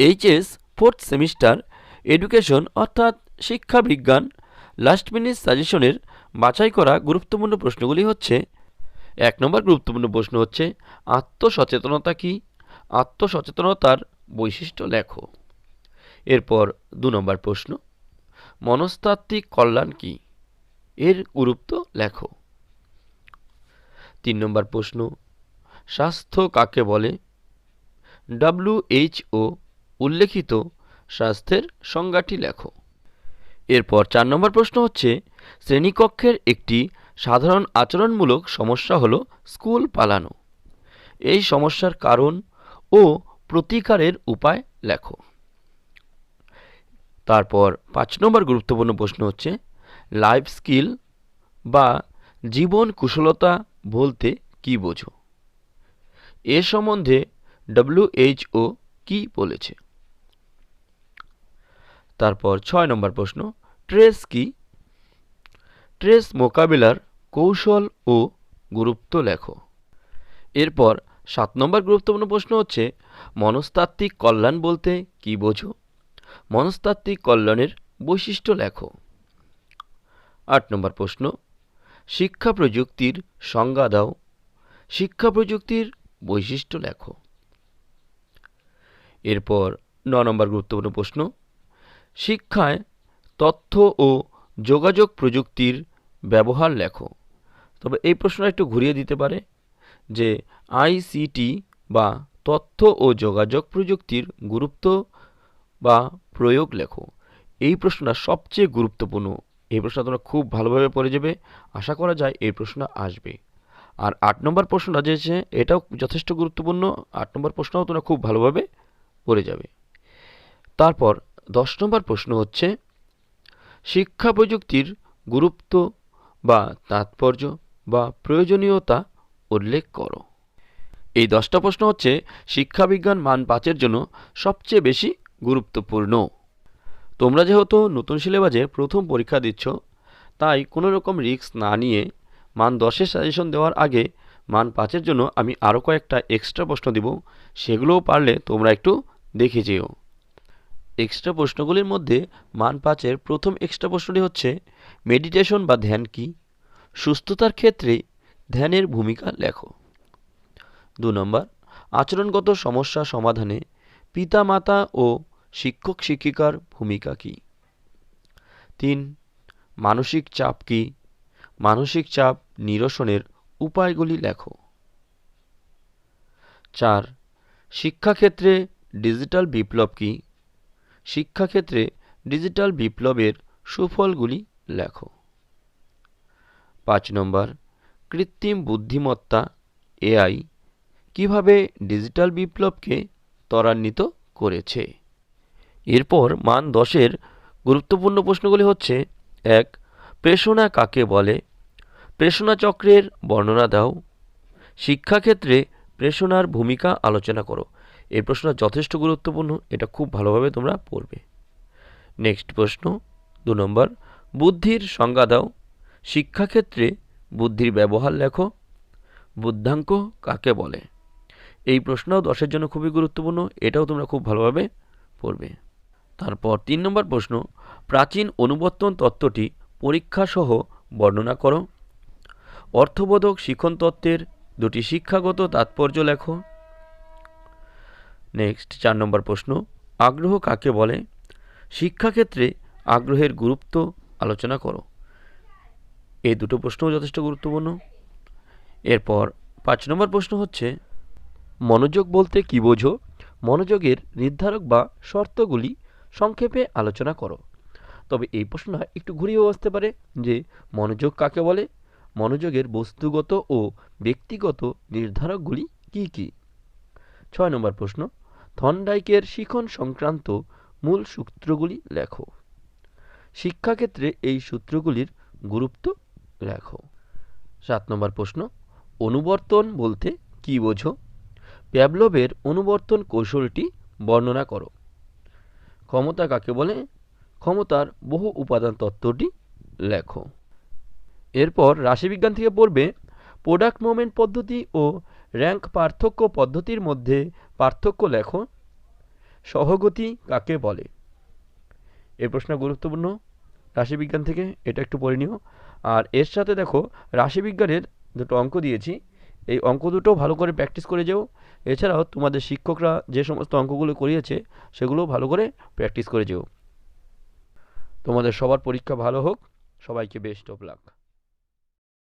HS fourth semester education অর্থাৎ শিক্ষা বিজ্ঞান লাস্ট মিনিট সাজেশনের বাছাই করা গুরুত্বপূর্ণ প্রশ্নগুলি হচ্ছে: 1 নম্বর গুরুত্বপূর্ণ প্রশ্ন হচ্ছে আত্মসচেতনতা কি, আত্মসচেতনতার বৈশিষ্ট্য লেখো। এরপর 2 নম্বর প্রশ্ন মনস্তাত্ত্বিক কল্যাণ কি, এর গুরুত্ব লেখো। 3 নম্বর প্রশ্ন স্বাস্থ্য কাকে বলে, WHO উল্লেখিত স্বাস্থ্যের সংজ্ঞাটি লেখো। এরপর 4 নম্বর প্রশ্ন হচ্ছে শ্রেণীকক্ষের একটি সাধারণ আচরণমূলক সমস্যা হলো স্কুল পালানো, এই সমস্যার কারণ ও প্রতিকারের উপায় লেখো। তারপর 5 নম্বর গুরুত্বপূর্ণ প্রশ্ন হচ্ছে লাইফ স্কিল বা জীবন কুশলতা বলতে কি বোঝো, এ সম্বন্ধে WHO কি বলেছে। তারপর 6 নম্বর প্রশ্ন ট্রেস কি, ট্রেস মোকাবিলার কৌশল ও গুরুত্ব লেখো। এরপর 7 নম্বর গুরুত্বপূর্ণ প্রশ্ন হচ্ছে মনস্তাত্ত্বিক কল্যাণ বলতে কি বোঝো, মনস্তাত্ত্বিক কল্যাণের বৈশিষ্ট্য লেখো। 8 নম্বর প্রশ্ন শিক্ষা প্রযুক্তির সংজ্ঞা দাও, শিক্ষা প্রযুক্তির বৈশিষ্ট্য লেখো। এরপর 9 নম্বর গুরুত্বপূর্ণ প্রশ্ন শিক্ষায় তথ্য ও যোগাযোগ প্রযুক্তির ব্যবহার লেখো। তবে এই প্রশ্নটা একটু ঘুরিয়ে দিতে পারে যে ICT বা তথ্য ও যোগাযোগ প্রযুক্তির গুরুত্ব বা প্রয়োগ লেখো। এই প্রশ্নটা সবচেয়ে গুরুত্বপূর্ণ, এই প্রশ্নটা তোমরা খুব ভালোভাবে পড়ে যাবে, আশা করা যায় এই প্রশ্নটা আসবে। আর 8 নম্বর প্রশ্নটা যে এটাও যথেষ্ট গুরুত্বপূর্ণ, 8 নম্বর প্রশ্নও তোমরা খুব ভালোভাবে পড়ে যাবে। তারপর 10 নম্বর প্রশ্ন হচ্ছে শিক্ষা প্রযুক্তির গুরুত্ব বা তাৎপর্য বা প্রয়োজনীয়তা উল্লেখ করো। এই 10টা প্রশ্ন হচ্ছে শিক্ষাবিজ্ঞান মান 5-এর জন্য সবচেয়ে বেশি গুরুত্বপূর্ণ। তোমরা যেহেতু নতুন সিলেবাসে প্রথম পরীক্ষা দিচ্ছ, তাই কোনো রকম রিস্ক না নিয়ে মান 10-এর সাজেশন দেওয়ার আগে মান 5-এর জন্য আমি আরও কয়েকটা এক্সট্রা প্রশ্ন দিব, সেগুলোও পারলে তোমরা একটু দেখে যেও। এক্সট্রা প্রশ্নগুলির মধ্যে মান 5-এর প্রথম এক্সট্রা প্রশ্নটি হচ্ছে মেডিটেশন বা ধ্যান কি, সুস্থতার ক্ষেত্রে ধ্যানের ভূমিকা লেখো। 2 নম্বর আচরণগত সমস্যা সমাধানে পিতামাতা ও শিক্ষক শিক্ষিকার ভূমিকা কি। 3 মানসিক চাপ কি, মানসিক চাপ নিরসনের উপায়গুলি লেখো। 4 শিক্ষাক্ষেত্রে ডিজিটাল বিপ্লব কি, শিক্ষাক্ষেত্রে ডিজিটাল বিপ্লবের সুফলগুলি লেখো। 5 নম্বর কৃত্রিম বুদ্ধিমত্তা AI কিভাবে ডিজিটাল বিপ্লবকে ত্বরান্বিত করেছে। এরপর মান 10-এর গুরুত্বপূর্ণ প্রশ্নগুলি হচ্ছে: 1 প্রেরণা কাকে বলে, প্রেরণা চক্রের বর্ণনা দাও, শিক্ষাক্ষেত্রে প্রেরণার ভূমিকা আলোচনা করো। এই প্রশ্নটা যথেষ্ট গুরুত্বপূর্ণ, এটা খুব ভালোভাবে তোমরা পড়বে। নেক্সট প্রশ্ন 2 নম্বর বুদ্ধির সংজ্ঞা দাও, শিক্ষাক্ষেত্রে বুদ্ধির ব্যবহার লেখো, বুদ্ধাঙ্ক কাকে বলে। এই প্রশ্নও 10-এর জন্য খুবই গুরুত্বপূর্ণ, এটাও তোমরা খুব ভালোভাবে পড়বে। তারপর 3 নম্বর প্রশ্ন প্রাচীন অনুবর্তন তত্ত্বটি পরীক্ষাসহ বর্ণনা করো, অর্থবোধক শিখন তত্ত্বের দুটি শিক্ষাগত তাৎপর্য লেখো। নেক্সট 4 নম্বর প্রশ্ন আগ্রহ কাকে বলে, শিক্ষাক্ষেত্রে আগ্রহের গুরুত্ব আলোচনা করো। এই দুটো প্রশ্নও যথেষ্ট গুরুত্বপূর্ণ। এরপর 5 নম্বর প্রশ্ন হচ্ছে মনোযোগ বলতে কী বোঝো, মনোযোগের নির্ধারক বা শর্তগুলি সংক্ষেপে আলোচনা করো। তবে এই প্রশ্নটা একটু ঘুরিয়েও আসতে পারে যে মনোযোগ কাকে বলে, মনোযোগের বস্তুগত ও ব্যক্তিগত নির্ধারকগুলি কি কি। 6 নম্বর প্রশ্ন থর্নডাইকের শিখন সংক্রান্ত মূল সূত্রগুলি লেখো, শিক্ষাক্ষেত্রে এই সূত্রগুলির গুরুত্ব লেখো। 7 নম্বর প্রশ্ন অনুবর্তন বলতে কী বোঝো, প্যাভলভের অনুবর্তন কৌশলটি বর্ণনা করো। ক্ষমতা কাকে বলে, ক্ষমতার বহু উপাদান তত্ত্বটি লেখো। এরপর রাশিবিজ্ঞান থেকে পড়বে প্রোডাক্ট মোমেন্ট পদ্ধতি ও র্যাঙ্ক পার্থক্য পদ্ধতির মধ্যে পার্থক্য লেখো, সহগতি কাকে বলে? এই প্রশ্ন গুরুত্বপূর্ণ রাশিবিজ্ঞান থেকে, এটা একটু পড়ে নিও। আর এর সাথে দেখো রাশিবিজ্ঞানের দুটো অঙ্ক দিয়েছি, এই অঙ্ক দুটো ভালো করে প্র্যাকটিস করে যেও। এছাড়াও তোমাদের শিক্ষকরা যে সমস্ত অঙ্কগুলো করিয়েছে সেগুলো ভালো করে প্র্যাকটিস করে যেও। তোমাদের সবার পরীক্ষা ভালো হোক, সবাইকে বেস্ট অফ লাক।